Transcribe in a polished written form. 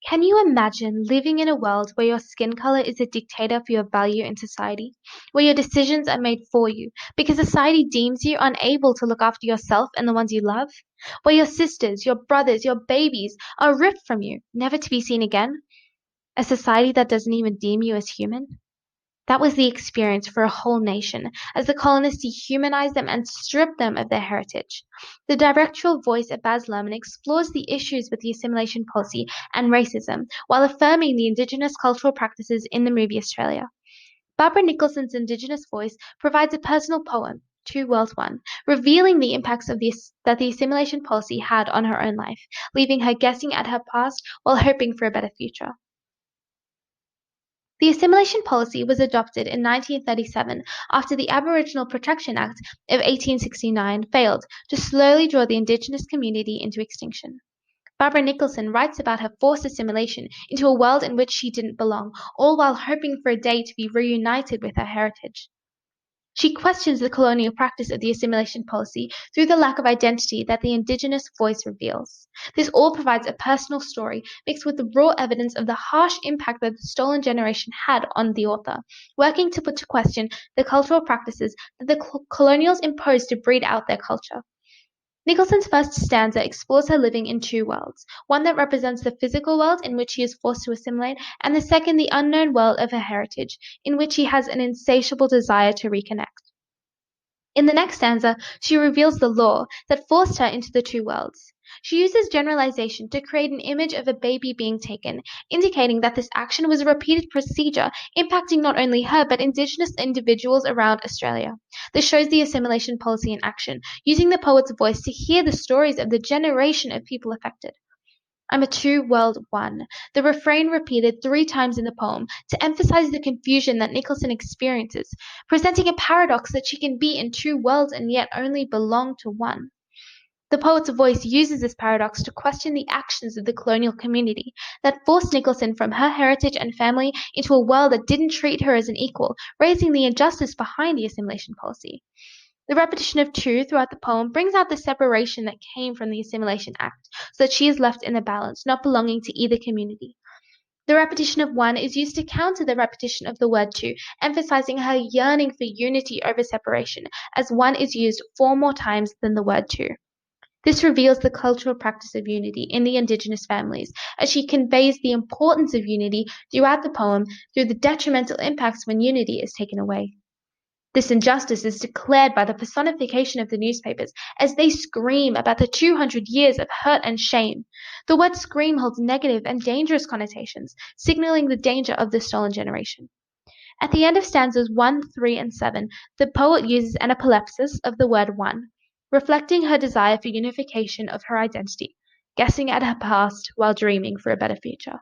Can you imagine living in a world where your skin color is a dictator for your value in society, where your decisions are made for you because society deems you unable to look after yourself and the ones you love, where your sisters, your brothers, your babies are ripped from you, never to be seen again? A society that doesn't even deem you as human? That was the experience for a whole nation as the colonists dehumanized them and stripped them of their heritage. The directorial voice of Baz Luhrmann explores the issues with the assimilation policy and racism while affirming the Indigenous cultural practices in the movie Australia. Barbara Nicholson's Indigenous voice provides a personal poem, Two Worlds One, revealing the impacts that the assimilation policy had on her own life, leaving her guessing at her past while hoping for a better future. The assimilation policy was adopted in 1937 after the Aboriginal Protection Act of 1869 failed to slowly draw the Indigenous community into extinction. Barbara Nicholson writes about her forced assimilation into a world in which she didn't belong, all while hoping for a day to be reunited with her heritage. She questions the colonial practice of the assimilation policy through the lack of identity that the Indigenous voice reveals. This all provides a personal story mixed with the raw evidence of the harsh impact that the stolen generation had on the author, working to put to question the cultural practices that the colonials imposed to breed out their culture. Nicholson's first stanza explores her living in two worlds, one that represents the physical world in which she is forced to assimilate, and the second the unknown world of her heritage, in which she has an insatiable desire to reconnect. In the next stanza, she reveals the law that forced her into the two worlds. She uses generalization to create an image of a baby being taken, indicating that this action was a repeated procedure impacting not only her but Indigenous individuals around Australia. This shows the assimilation policy in action, using the poet's voice to hear the stories of the generation of people affected. I'm a two-world one, the refrain repeated 3 times in the poem to emphasize the confusion that Nicholson experiences, presenting a paradox that she can be in two worlds and yet only belong to one. The poet's voice uses this paradox to question the actions of the colonial community that forced Nicholson from her heritage and family into a world that didn't treat her as an equal, raising the injustice behind the assimilation policy. The repetition of two throughout the poem brings out the separation that came from the Assimilation Act, so that she is left in a balance, not belonging to either community. The repetition of one is used to counter the repetition of the word two, emphasizing her yearning for unity over separation, as one is used 4 more times than the word two. This reveals the cultural practice of unity in the Indigenous families, as she conveys the importance of unity throughout the poem through the detrimental impacts when unity is taken away. This injustice is declared by the personification of the newspapers as they scream about the 200 years of hurt and shame. The word scream holds negative and dangerous connotations, signaling the danger of the stolen generation. At the end of stanzas 1, 3, and 7, the poet uses an epilepsis of the word one, reflecting her desire for unification of her identity, guessing at her past while dreaming for a better future.